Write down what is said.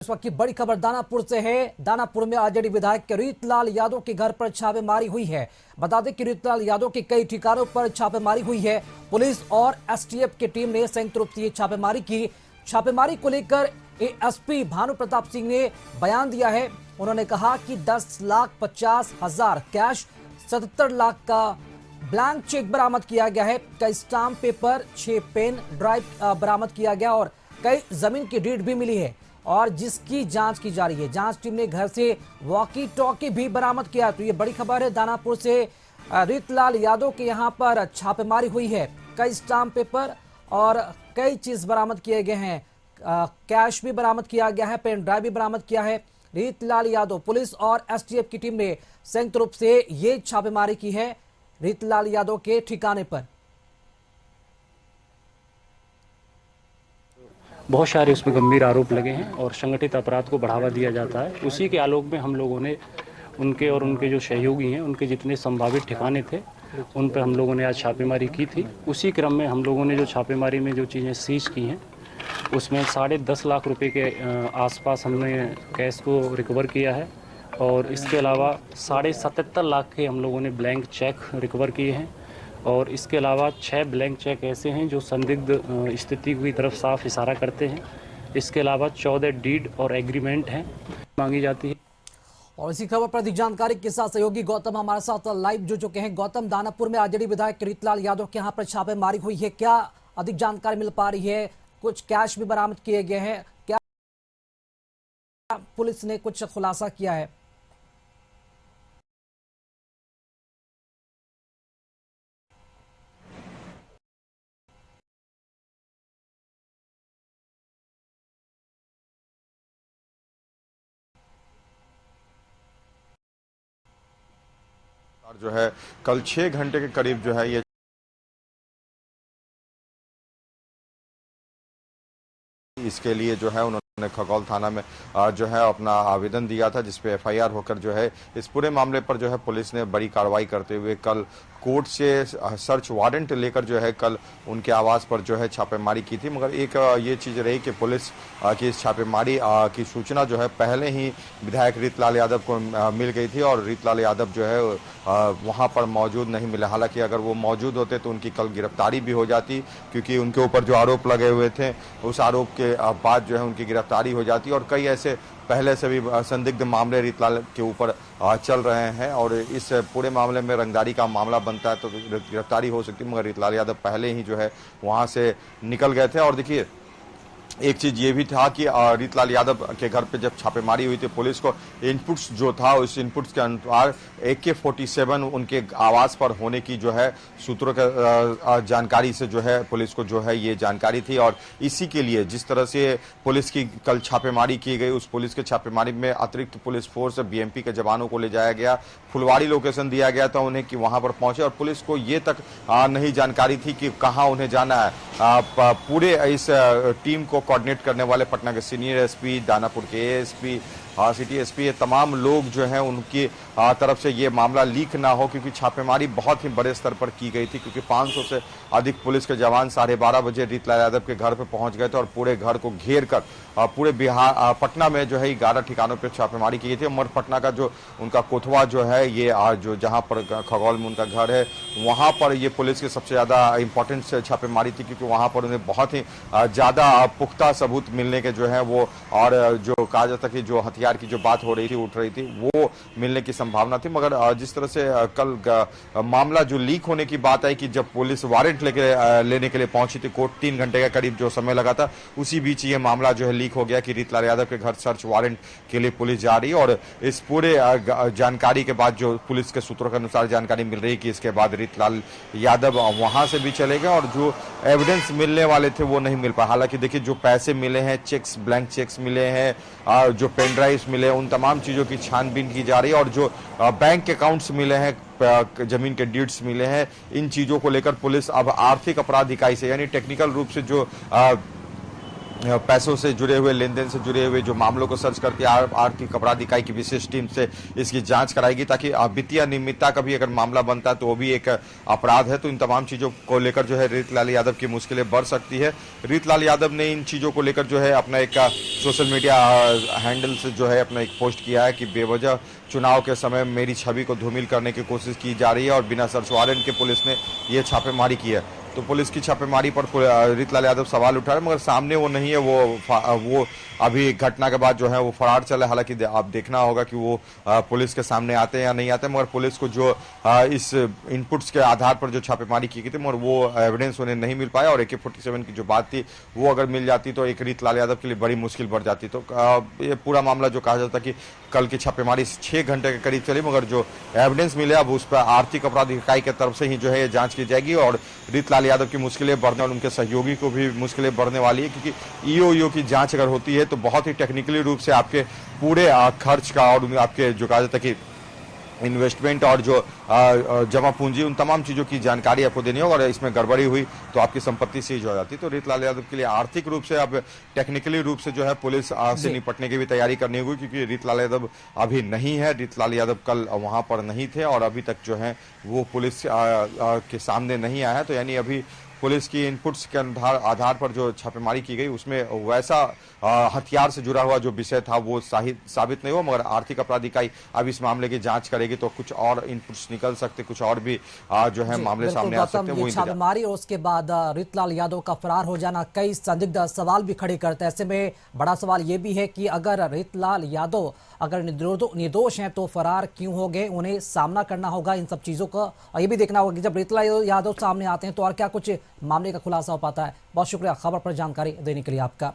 इस वक्त की बड़ी खबर दानापुर से है। दानापुर में आरजेडी विधायक के रीतलाल यादव के घर पर छापेमारी हुई है। बता दें कि रीतलाल यादव के कई ठिकानों पर छापेमारी हुई है। पुलिस और एसटीएफ की टीम ने संयुक्त रूप से छापेमारी की। छापेमारी को लेकर एएसपी भानु प्रताप सिंह ने बयान दिया है। उन्होंने कहा कि 10,50,000 कैश, 77 लाख का ब्लैंक चेक बरामद किया गया है। कई स्टाम्प पेपर, 6 पेन ड्राइव बरामद किया गया और कई जमीन की डीड भी मिली है और जिसकी जांच की जा रही है। जांच टीम ने घर से वॉकी टॉकी भी बरामद किया। तो ये बड़ी खबर है। दानापुर से रीतलाल यादव के यहां पर छापेमारी हुई है। कई स्टाम्प पेपर और कई चीज बरामद किए गए हैं। कैश भी बरामद किया गया है, पेन ड्राइव भी बरामद किया है। रीतलाल यादव, पुलिस और एसटीएफ की टीम ने संयुक्त रूप से ये छापेमारी की है रीतलाल यादव के ठिकाने पर। बहुत सारे उसमें गंभीर आरोप लगे हैं और संगठित अपराध को बढ़ावा दिया जाता है। उसी के आलोक में हम लोगों ने उनके और उनके जो सहयोगी हैं, उनके जितने संभावित ठिकाने थे, उन पर हम लोगों ने आज छापेमारी की थी। उसी क्रम में हम लोगों ने जो छापेमारी में जो चीज़ें सीज की हैं, उसमें 10.5 लाख रुपए के आसपास हमने कैश को रिकवर किया है और इसके अलावा 77.5 लाख के हम लोगों ने ब्लैंक चेक रिकवर किए हैं और इसके अलावा 6 ब्लैंक चेक ऐसे हैं जो संदिग्ध स्थिति की तरफ साफ इशारा करते हैं। इसके अलावा 14 डीड और एग्रीमेंट हैं मांगी जाती है। और इसी खबर पर अधिक जानकारी के साथ सहयोगी गौतम हमारे साथ लाइव जुड़ चुके हैं। गौतम, दानापुर में आरजेडी विधायक रीतलाल यादव के यहाँ पर छापेमारी हुई है, क्या अधिक जानकारी मिल पा रही है? कुछ कैश भी बरामद किए गए हैं, क्या पुलिस ने कुछ खुलासा किया है? जो है कल 6 घंटे के करीब जो है ये इसके लिए जो है उन्होंने खगौल थाना में जो है अपना आवेदन दिया था, जिसपे एफआईआर होकर जो है इस पूरे मामले पर जो है पुलिस ने बड़ी कार्रवाई करते हुए कल कोर्ट से सर्च वारंट लेकर जो है कल उनके आवास पर जो है छापेमारी की थी। मगर एक ये चीज़ रही कि पुलिस की इस छापेमारी की सूचना जो है पहले ही विधायक रीतलाल यादव को मिल गई थी और रीतलाल यादव जो है वहाँ पर मौजूद नहीं मिले। हालांकि अगर वो मौजूद होते तो उनकी कल गिरफ्तारी भी हो जाती, क्योंकि उनके ऊपर जो आरोप लगे हुए थे उस आरोप के बाद जो है उनकी गिरफ्तारी हो जाती और कई ऐसे पहले से भी संदिग्ध मामले रीतलाल के ऊपर चल रहे हैं और इस पूरे मामले में रंगदारी का मामला बनता है तो गिरफ्तारी हो सकती है। मगर रीतलाल यादव पहले ही जो है वहां से निकल गए थे। और देखिए, एक चीज ये भी था कि रीतलाल यादव के घर पे जब छापेमारी हुई थी, पुलिस को इनपुट्स जो था उस इनपुट्स के अनुसार AK-47 उनके आवास पर होने की जो है सूत्रों के जानकारी से जो है पुलिस को जो है ये जानकारी थी। और इसी के लिए जिस तरह से पुलिस की कल छापेमारी की गई, उस पुलिस के छापेमारी में अतिरिक्त पुलिस फोर्स BMP के जवानों को ले जाया गया, फुलवाड़ी लोकेशन दिया गया था उन्हें कि वहां पर पहुंचे और पुलिस को ये तक नहीं जानकारी थी कि कहाँ उन्हें जाना है। पूरे इस टीम को कोऑर्डिनेट करने वाले पटना के सीनियर एसपी, दानापुर के एएसपी, सिटी एसपी, ये तमाम लोग जो हैं उनकी तरफ से ये मामला लीक ना हो, क्योंकि छापेमारी बहुत ही बड़े स्तर पर की गई थी। क्योंकि 500 से अधिक पुलिस के जवान 12:30 बजे रीतलाल यादव के घर पर पहुंच गए थे और पूरे घर को घेर कर पूरे बिहार पटना में जो है 11 ठिकानों पर छापेमारी की गई थी। मगर पटना का जो उनका कोतवा जो है ये जो जहां पर खगौल में उनका घर है, वहां पर ये पुलिस की सबसे ज्यादा इंपॉर्टेंट छापेमारी थी, क्योंकि वहां पर उन्हें बहुत ही ज्यादा पुख्ता सबूत मिलने के जो है वो और जो कहा जाता कि जो हथियार की जो बात हो रही थी, उठ रही थी, वो मिलने की संभावना थी। मगर जिस तरह से कल मामला जो लीक होने की बात आई कि जब पुलिस वारंट लेने के लिए पहुंची थी कोर्ट, 3 घंटे का करीब जो समय लगा था, उसी बीच ये मामला जो है लीक हो गया कि रीतलाल यादव के घर सर्च वारंट के लिए पुलिस जा रही है। और इस पूरे जानकारी के बाद जो पुलिस के सूत्रों के अनुसार जानकारी मिल रही है कि इसके बाद रीतलाल यादव वहां से भी चले गए और जो एविडेंस मिलने वाले थे वो नहीं मिल पाए। हालांकि देखिए, जो पैसे मिले हैं, चेक्स, ब्लैंक चेक्स मिले हैं, जो पेन ड्राइव्स मिले, उन तमाम चीजों की छानबीन की जा रही है और जो बैंक अकाउंट्स मिले हैं, जमीन के डीड्स मिले हैं, इन चीजों को लेकर पुलिस अब आर्थिक अपराध इकाई से, यानी टेक्निकल रूप से जो पैसों से जुड़े हुए, लेन देन से जुड़े हुए जो मामलों को सर्च करके आर्थिक अपराध इकाई की विशेष टीम से इसकी जांच कराएगी, ताकि वित्तीय अनियमितता का भी अगर मामला बनता है तो वो भी एक अपराध है। तो इन तमाम चीजों को लेकर जो है रीतलाल यादव की मुश्किलें बढ़ सकती है। रीतलाल यादव ने इन चीजों को लेकर जो है अपना एक सोशल मीडिया हैंडल से जो है अपना एक पोस्ट किया है कि बेवजह चुनाव के समय मेरी छवि को धूमिल करने की कोशिश की जा रही है और बिना सर्च वारंट के पुलिस ने ये छापेमारी की है। तो पुलिस की छापेमारी पर रीतलाल यादव सवाल उठा रहे, मगर सामने वो नहीं है। वो अभी घटना के बाद जो है वो फरार चला। हालांकि आप देखना होगा कि वो पुलिस के सामने आते हैं या नहीं आते, मगर पुलिस को जो इस इनपुट्स के आधार पर जो छापेमारी की गई थी, मगर वो एविडेंस उन्हें नहीं मिल पाया। और AK-47 की जो बात थी वो अगर मिल जाती तो एक रीतलाल यादव के लिए बड़ी मुश्किल बढ़ जाती। तो ये पूरा मामला जो कहा जाता कि कल की छापेमारी 6 घंटे के करीब चली, मगर जो एविडेंस मिले अब उस पर आर्थिक अपराध इकाई की तरफ से ही जो है जांच की जाएगी। और रीतलाल यादव की मुश्किलें बढ़ने और उनके सहयोगी को भी मुश्किलें बढ़ने वाली है, क्योंकि ईओ की जांच अगर होती है तो बहुत ही टेक्निकली रूप से आपके पूरे खर्च का और आपके जो कहा जाता है कि इन्वेस्टमेंट और जो जमा पूंजी, उन तमाम चीजों की जानकारी आपको देनी होगी। और इसमें गड़बड़ी हुई तो आपकी संपत्ति सीज हो जाती। तो रीतलाल यादव के लिए आर्थिक रूप से अब टेक्निकली रूप से जो है पुलिस से निपटने की भी तैयारी करनी होगी, क्योंकि रीतलाल यादव अभी नहीं है। रीतलाल यादव कल वहां पर नहीं थे और अभी तक जो है वो पुलिस के सामने नहीं आया है। तो यानी अभी पुलिस की इनपुट्स के आधार पर जो छापेमारी की गई उसमें वैसा हथियार से जुड़ा हुआ जो विषय था वो साबित नहीं हुआ, मगर आर्थिक अपराध इकाई अब इस मामले की जांच करेगी तो कुछ और इनपुट्स निकल सकते, कुछ और भी जो है मामले सामने आ सकते हैं। वो छापेमारी और उसके बाद रीतलाल यादव का फरार हो जाना कई संदिग्ध सवाल भी खड़े करते हैं। ऐसे में बड़ा सवाल ये भी है कि अगर रीतलाल यादव अगर निर्दोष हैं तो फरार क्यों हो गए, उन्हें सामना करना होगा इन सब चीजों का। और ये भी देखना होगा कि जब रीतलाल यादव सामने आते हैं तो और क्या कुछ मामले का खुलासा हो पाता है। बहुत शुक्रिया खबर पर जानकारी देने के लिए आपका।